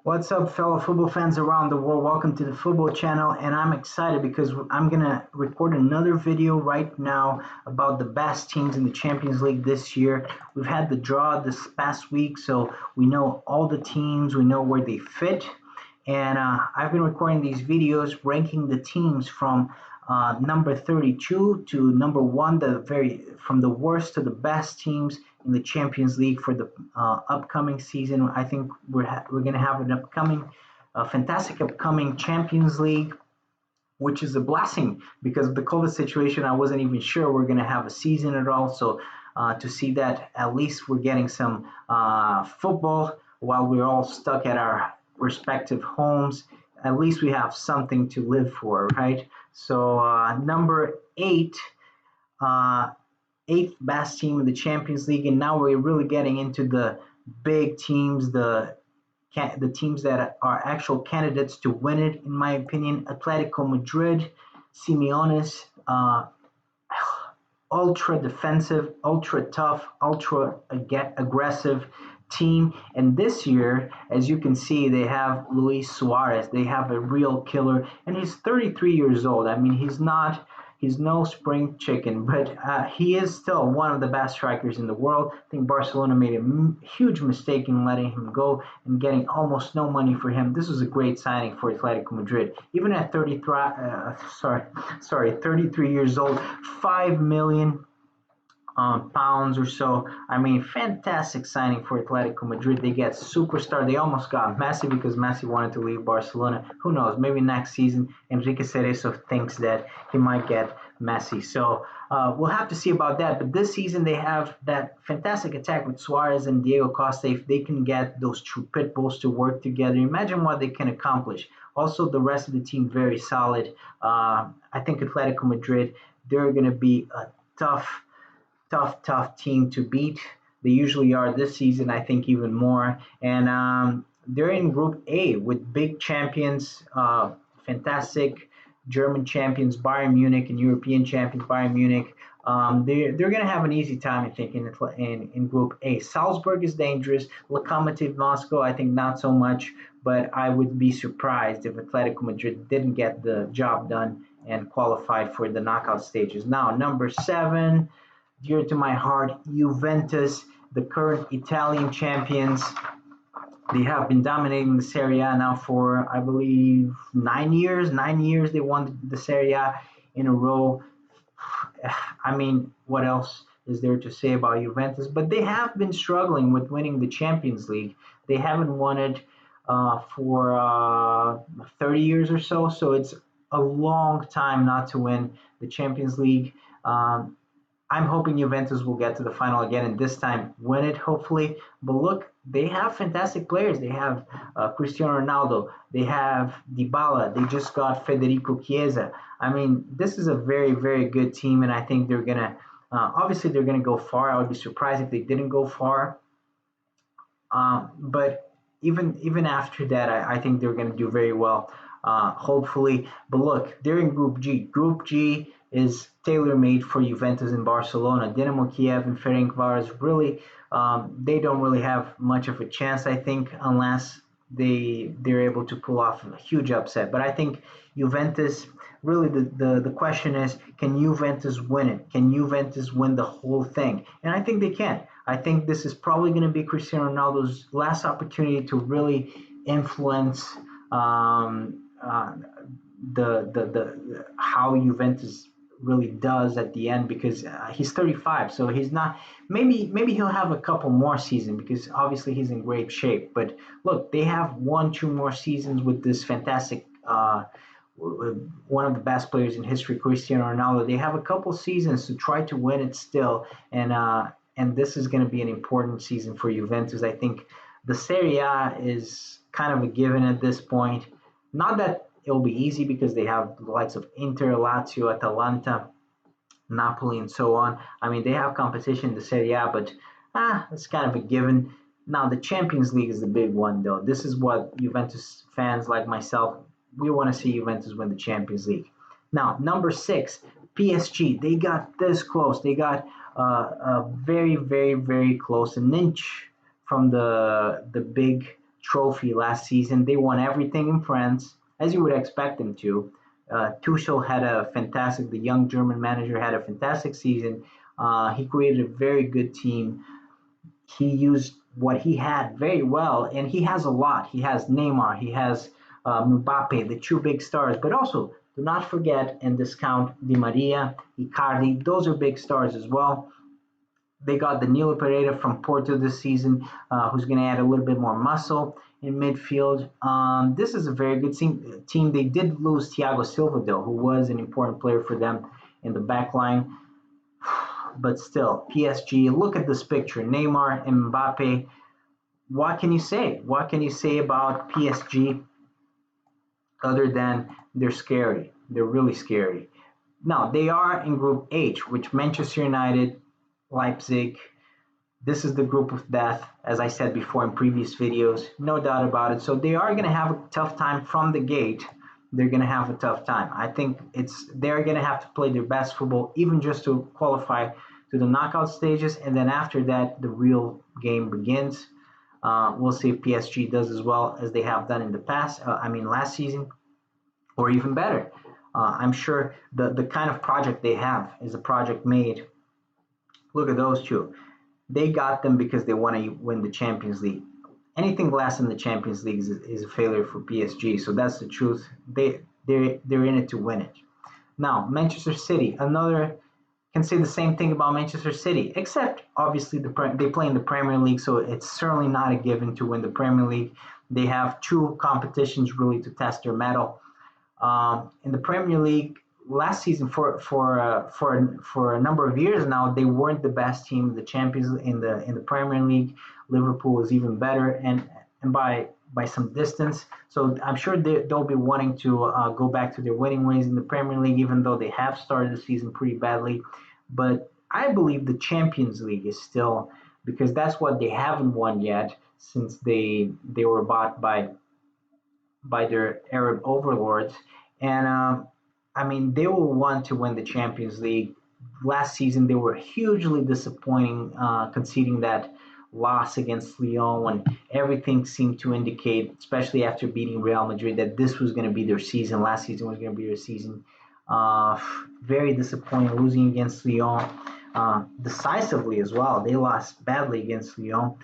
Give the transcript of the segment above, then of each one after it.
What's up, fellow football fans around the world? Welcome to the football channel, and I'm excited because I'm gonna record another video right now about the best teams in the Champions League this year. We've had the draw this past week, so we know all the teams, we know where they fit, and I've been recording these videos ranking the teams from number 32 to number one, from the worst to the best teams in the Champions League for the upcoming season. I think we're going to have an fantastic upcoming Champions League, which is a blessing because of the COVID situation. I wasn't even sure we're going to have a season at all. So to see that at least we're getting some football while we're all stuck at our respective homes, at least we have something to live for, right? So number eight, uh, eighth best team in the Champions League, and now we're really getting into the big teams, the teams that are actual candidates to win it, in my opinion. Atletico Madrid, Simeone's ultra defensive, ultra tough, ultra aggressive team. And this year, as you can see, they have Luis Suarez. They have a real killer, and he's 33 years old. I mean, he's no spring chicken, but he is still one of the best strikers in the world. I think Barcelona made a huge mistake in letting him go and getting almost no money for him. This was a great signing for Atletico Madrid. Even at 33 years old, 5 million pounds or so. I mean, fantastic signing for Atletico Madrid. They get superstar. They almost got Messi because Messi wanted to leave Barcelona. Who knows? Maybe next season, Enrique Cerezo thinks that he might get Messi. So we'll have to see about that. But this season, they have that fantastic attack with Suarez and Diego Costa. If they can get those two pit bulls to work together, imagine what they can accomplish. Also, the rest of the team very solid. I think Atletico Madrid, they're going to be a tough team to beat. They usually are this season, I think, even more. And they're in Group A with big champions, fantastic German champions, Bayern Munich, and European champions, Bayern Munich. They're going to have an easy time, I think, in Group A. Salzburg is dangerous. Lokomotiv Moscow, I think, not so much. But I would be surprised if Atletico Madrid didn't get the job done and qualified for the knockout stages. Now, number 7, dear to my heart, Juventus, the current Italian champions. They have been dominating the Serie A now for, I believe, 9 years. 9 years they won the Serie A in a row. I mean, what else is there to say about Juventus? But they have been struggling with winning the Champions League. They haven't won it for 30 years or so. So it's a long time not to win the Champions League. I'm hoping Juventus will get to the final again and this time win it, hopefully. But look, they have fantastic players. They have Cristiano Ronaldo. They have Dybala. They just got Federico Chiesa. I mean, this is a very, very good team, and I think they're gonna. Obviously, they're gonna go far. I would be surprised if they didn't go far. But even after that, I think they're gonna do very well. Hopefully, but look, they're in Group G. Group G is tailor-made for Juventus and Barcelona. Dinamo Kiev and Ferencváros really, they don't really have much of a chance, I think, unless they're able to pull off a huge upset. But I think Juventus, really, the question is, can Juventus win it? Can Juventus win the whole thing? And I think they can. I think this is probably going to be Cristiano Ronaldo's last opportunity to really influence the how Juventus really does at the end, because he's 35, so he's not. Maybe he'll have a couple more seasons because obviously he's in great shape. But look, they have 1, 2 more seasons with this fantastic. One of the best players in history, Cristiano Ronaldo. They have a couple seasons to try to win it still, and this is going to be an important season for Juventus. I think the Serie A is kind of a given at this point. Not that it'll be easy because they have the likes of Inter, Lazio, Atalanta, Napoli, and so on. I mean, they have competition in the Serie A, but it's kind of a given. Now, the Champions League is the big one, though. This is what Juventus fans like myself, we want to see Juventus win the Champions League. Now, number 6, PSG. They got this close. They got very, very, very close, an inch from the big trophy last season. They won everything in France, as you would expect them to. Tuchel had a fantastic, the young German manager had a fantastic season. He created a very good team. He used what he had very well, and he has a lot. He has Neymar, he has Mbappe, the two big stars, but also do not forget and discount Di Maria, Icardi. Those are big stars as well. They got Danilo Pereira from Porto this season, who's going to add a little bit more muscle in midfield. This is a very good team. They did lose Thiago Silva, though, who was an important player for them in the back line. But still, PSG, look at this picture. Neymar and Mbappe. What can you say? What can you say about PSG other than they're scary? They're really scary. Now, they are in Group H, which Manchester United, Leipzig. This is the group of death, as I said before in previous videos, no doubt about it. So they are going to have a tough time from the gate. They're going to have a tough time. I think they're going to have to play their best football, even just to qualify to the knockout stages, and then after that, the real game begins. We'll see if PSG does as well as they have done in the past. Last season, or even better. I'm sure the kind of project they have is a project made. Look at those two. They got them because they want to win the Champions League. Anything less than the Champions League is a failure for PSG. So that's the truth. They're in it to win it. Now, Manchester City, another can say the same thing about Manchester City, except obviously they play in the Premier League, so it's certainly not a given to win the Premier League. They have two competitions really to test their mettle. In the Premier League, last season for a number of years now, they weren't the best team in the Champions in the Premier League. Liverpool was even better, and by some distance. So I'm sure they'll be wanting to go back to their winning ways in the Premier League, even though they have started the season pretty badly. But I believe the Champions League is still, because that's what they haven't won yet since they were bought by their Arab overlords. And they will want to win the Champions League. Last season, they were hugely disappointing, conceding that loss against Lyon when everything seemed to indicate, especially after beating Real Madrid, that this was going to be their season. Last season was going to be their season. Very disappointing, losing against Lyon decisively as well. They lost badly against Lyon.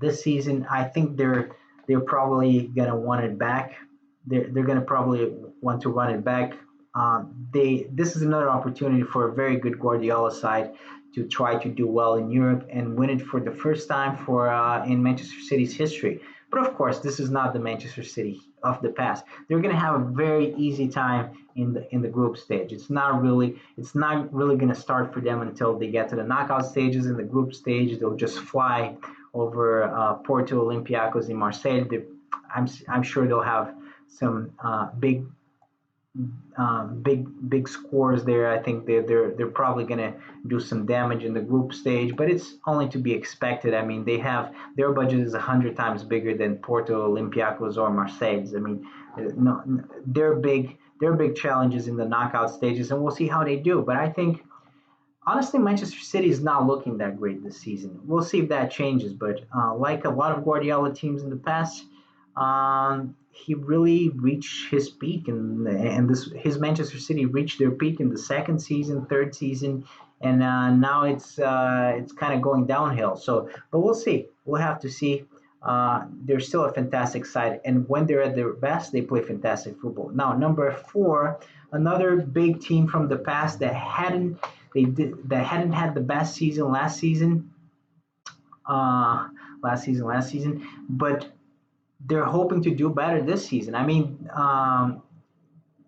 This season, I think they're probably going to want it back. They're going to probably want to run it back. This is another opportunity for a very good Guardiola side to try to do well in Europe and win it for the first time in Manchester City's history. But of course, this is not the Manchester City of the past. They're going to have a very easy time in the group stage. It's not really going to start for them until they get to the knockout stages. In the group stage, they'll just fly over Porto, Olympiacos, and Marseille. I'm sure they'll have some big scores there. I think they're probably going to do some damage in the group stage, but it's only to be expected. They have their budget is 100 times bigger than Porto, Olympiacos, or Marseille's. No, they're big challenges in the knockout stages, and we'll see how they do. But I think honestly, Manchester City is not looking that great this season. We'll see if that changes. But like a lot of Guardiola teams in the past, he really reached his peak, and his Manchester City reached their peak in the second season, third season, and now it's kind of going downhill. So, but we'll see. We'll have to see. They're still a fantastic side, and when they're at their best, they play fantastic football. Now, number 4, another big team from the past that hadn't had the best season last season, but they're hoping to do better this season.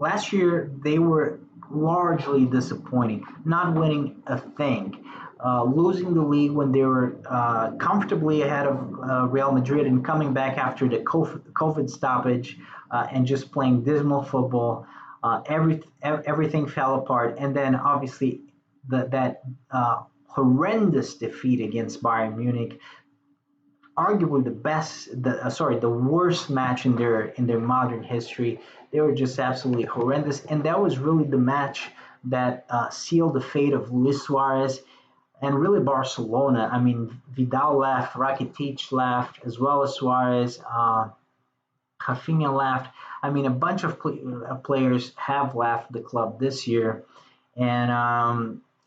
Last year they were largely disappointing, not winning a thing, losing the league when they were comfortably ahead of Real Madrid, and coming back after the COVID stoppage and just playing dismal football. Everything fell apart, and then obviously that horrendous defeat against Bayern Munich, arguably the worst match in their modern history. They were just absolutely horrendous, and that was really the match that sealed the fate of Luis Suarez. and really Barcelona. I mean, Vidal left, Rakitic left, as well as Suarez. Rafinha left. I mean, a bunch of players have left the club this year, and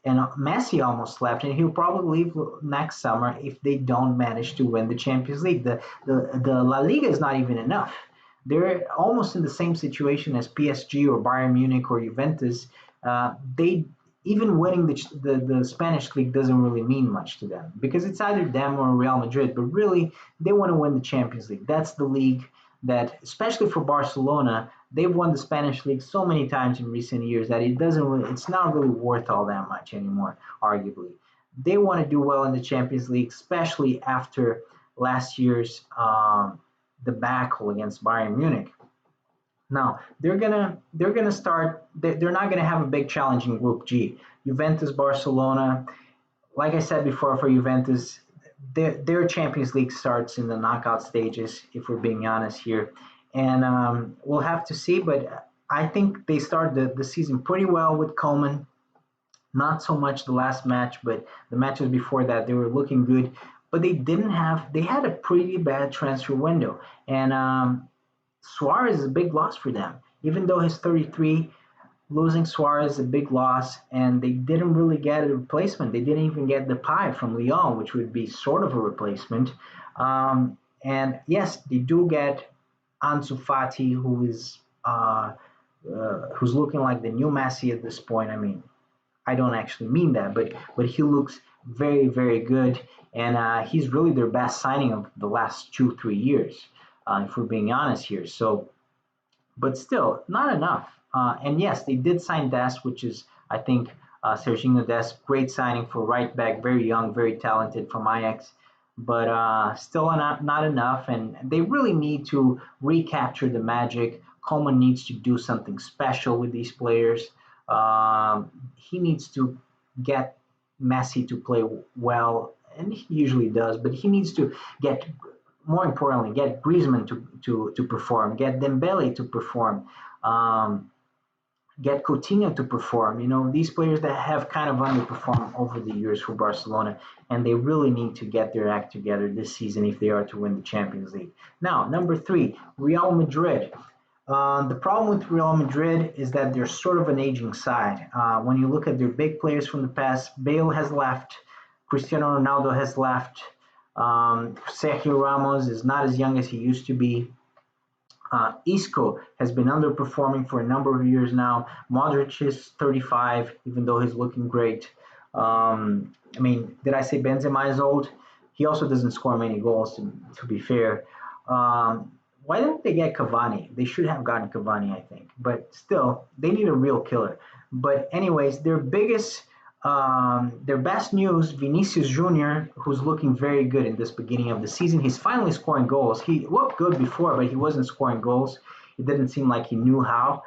Messi almost left, and he'll probably leave next summer if they don't manage to win the Champions League. The La Liga is not even enough. They're almost in the same situation as PSG or Bayern Munich or Juventus. They even winning the Spanish league doesn't really mean much to them because it's either them or Real Madrid. But really, they want to win the Champions League. That's the league that, especially for Barcelona, they've won the Spanish league so many times in recent years that it's not really worth all that much anymore. Arguably, they want to do well in the Champions League, especially after last year's debacle against Bayern Munich. Now they're gonna start. They're not gonna have a big challenge in Group G. Juventus, Barcelona. Like I said before, for Juventus, their Champions League starts in the knockout stages. If we're being honest here, and we'll have to see. But I think they started the season pretty well with Coleman. Not so much the last match, but the matches before that they were looking good. But they didn't have. They had a pretty bad transfer window, and Suarez is a big loss for them. Even though he's 33, losing Suarez is a big loss, and they didn't really get a replacement. They didn't even get the pie from Lyon, which would be sort of a replacement. And yes, they do get Ansu Fati, who's looking like the new Messi at this point. I mean, I don't actually mean that, but he looks very very good, and he's really their best signing of the last 2 3 years, if we're being honest here. So but still not enough. And yes, they did sign Dest, which is I think Serginho Dest, great signing for right back, very young, very talented from Ajax, but still not enough. And they really need to recapture the magic. Coleman needs to do something special with these players. He needs to get Messi to play well, and he usually does. But he needs to get, more importantly, get Griezmann to perform, get Dembele to perform, um, get Coutinho to perform. You know, these players that have kind of underperformed over the years for Barcelona, and they really need to get their act together this season if they are to win the Champions League. Now, number three, Real Madrid. The problem with Real Madrid is that they're sort of an aging side. When you look at their big players from the past, Bale has left, Cristiano Ronaldo has left, Sergio Ramos is not as young as he used to be. Isco has been underperforming for a number of years now. Modric is 35, even though he's looking great. I mean, did I say Benzema is old? He also doesn't score many goals, to be fair. Why don't they get Cavani? They should have gotten Cavani, I think. But still, they need a real killer. But anyways, their best news, Vinicius Junior, who's looking very good in this beginning of the season. He's finally scoring goals. He looked good before, but he wasn't scoring goals. It didn't seem like he knew how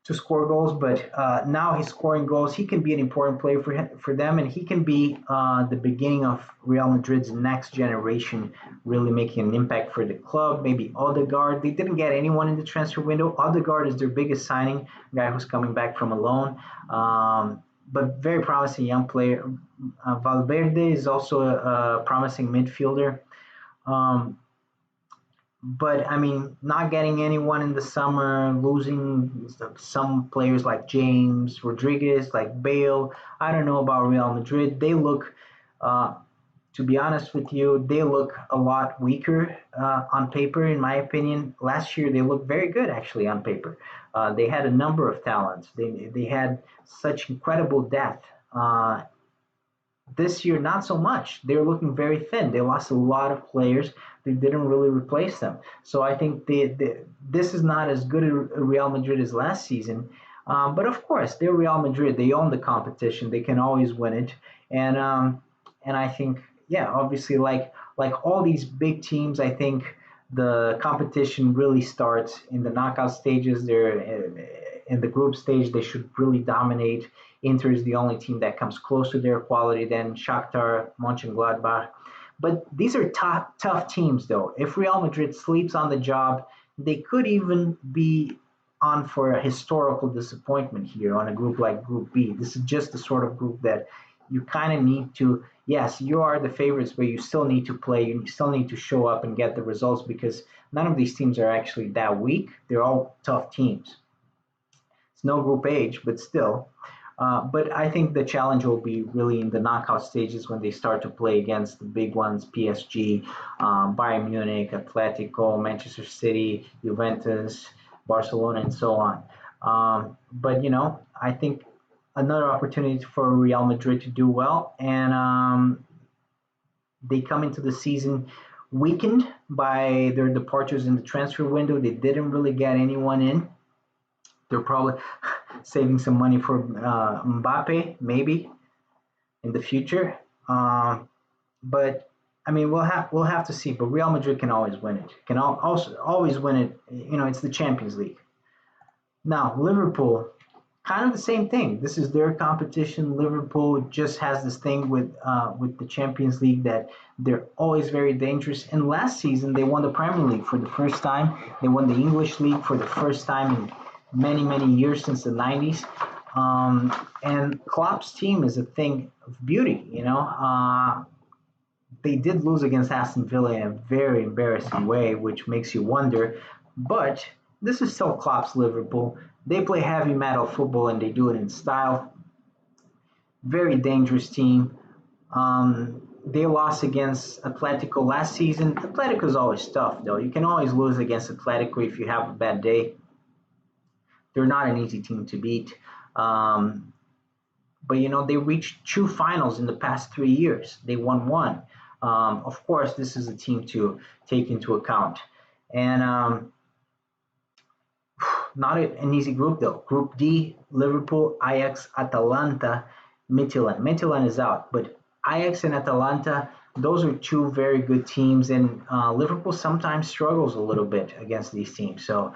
to score goals, but now he's scoring goals. He can be an important player for them, and he can be the beginning of Real Madrid's next generation, really making an impact for the club. Maybe Odegaard. They didn't get anyone in the transfer window. Odegaard is their biggest signing, guy who's coming back from a loan. But very promising young player. Valverde is also a promising midfielder. Um, but I mean, not getting anyone in the summer, losing some players like James Rodriguez, like Bale. I don't know about Real Madrid. They look, uh, to be honest with you, they look a lot weaker on paper, in my opinion. Last year, they looked very good actually on paper. They had a number of talents. They had such incredible depth. This year, not so much. They're looking very thin. They lost a lot of players. They didn't really replace them. So I think this is not as good a Real Madrid as last season. But of course, they're Real Madrid. They own the competition. They can always win it. And I think, yeah, obviously, like all these big teams, I think the competition really starts in the knockout stages. They're in the group stage. They should really dominate. Inter is the only team that comes close to their quality. Then Shakhtar, Mönchengladbach. But these are tough teams, though. If Real Madrid sleeps on the job, they could even be on for a historical disappointment here on a group like Group B. This is just the sort of group that you kind of need to, yes, you are the favorites, but you still need to play. You still need to show up and get the results because none of these teams are actually that weak. They're all tough teams. It's no group age, but still. But I think the challenge will be really in the knockout stages when they start to play against the big ones: PSG, Bayern Munich, Atletico, Manchester City, Juventus, Barcelona, and so on. But I think another opportunity for Real Madrid to do well, and they come into the season weakened by their departures in the transfer window. They didn't really get anyone in. They're probably saving some money for Mbappe, maybe in the future. But I mean, we'll have to see. But Real Madrid can always win it. Can also always win it. It's the Champions League. Now Liverpool, kind of the same thing. This is their competition. Liverpool just has this thing with the Champions League that they're always very dangerous. And last season they won the Premier League for the first time. They won the English League for the first time in many years since the 90s. And Klopp's team is a thing of beauty. They did lose against Aston Villa in a very embarrassing way, which makes you wonder. But this is still Klopp's Liverpool. They play heavy metal football and they do it in style. Very dangerous team. They lost against Atletico last season. Atletico is always tough, though. You can always lose against Atletico if you have a bad day. They're not an easy team to beat. But they reached two finals in the past 3 years. They won one. Of course, this is a team to take into account. And not an easy group though. Group D: Liverpool, Ajax, Atalanta, Midtjylland. Midtjylland is out, but Ajax and Atalanta, those are two very good teams, and Liverpool sometimes struggles a little bit against these teams. So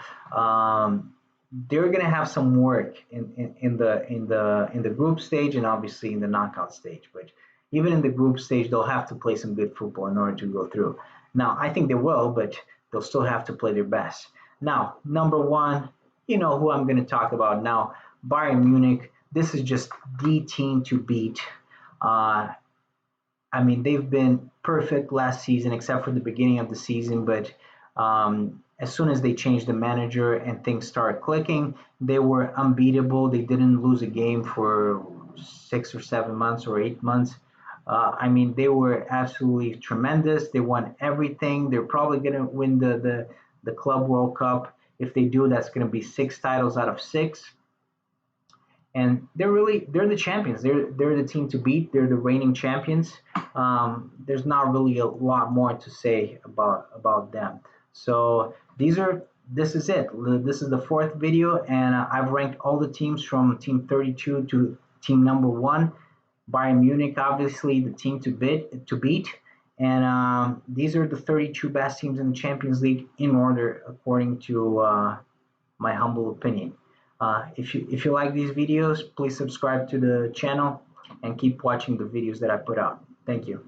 they're going to have some work in the group stage and obviously in the knockout stage. But even in the group stage, they'll have to play some good football in order to go through. Now, I think they will, but they'll still have to play their best. Now, number one, who I'm going to talk about now, Bayern Munich. This is just the team to beat. I mean, they've been perfect last season, except for the beginning of the season. But as soon as they changed the manager and things started clicking, they were unbeatable. They didn't lose a game for 6 or 7 months or 8 months. I mean, they were absolutely tremendous. They won everything. They're probably going to win the Club World Cup. If they do, that's going to be 6 titles out of 6. And they're the champions. They're the team to beat. They're the reigning champions. There's not really a lot more to say about them. So this is it. This is the 4th video, and I've ranked all the teams from team 32 to team number 1. Bayern Munich, obviously the team to beat. And these are the 32 best teams in the Champions League in order, according to my humble opinion. If you like these videos, please subscribe to the channel and keep watching the videos that I put out. Thank you.